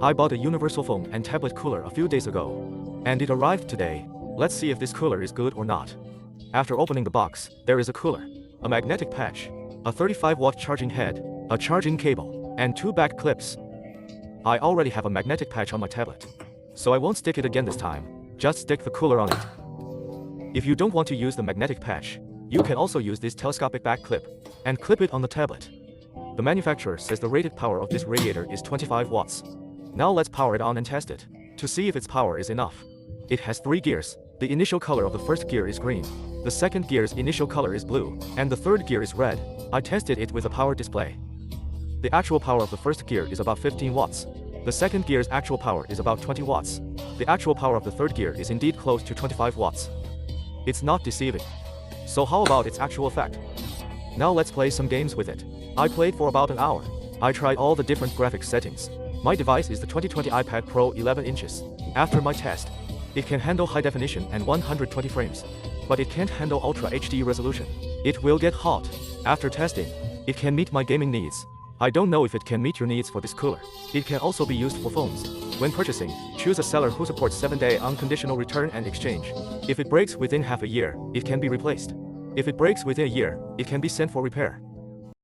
I bought a universal phone and tablet cooler a few days ago, and it arrived today. Let's see if this cooler is good or not. After opening the box, there is a cooler, a magnetic patch, a 35-watt charging head, a charging cable, and 2 back clips. I already have a magnetic patch on my tablet, so I won't stick it again this time, just stick the cooler on it. If you don't want to use the magnetic patch, you can also use this telescopic back clip and clip it on the tablet. The manufacturer says the rated power of this radiator is 25 watts. Now let's power it on and test it, to see if its power is enough. It has 3 gears. The initial color of the first gear is green, the second gear's initial color is blue, and the third gear is red. I tested it with a power display. The actual power of the first gear is about 15 watts. The second gear's actual power is about 20 watts. The actual power of the third gear is indeed close to 25 watts. It's not deceiving. So how about its actual effect? Now let's play some games with it. I played for about an hour. I tried all the different graphics settings. My device is the 2020 iPad Pro 11 inches. After my test, it can handle high definition and 120 frames, but it can't handle Ultra HD resolution. It will get hot. After testing, it can meet my gaming needs. I don't know if it can meet your needs for this cooler. It can also be used for phones. When purchasing, choose a seller who supports 7-day unconditional return and exchange. If it breaks within half a year, it can be replaced. If it breaks within a year, it can be sent for repair.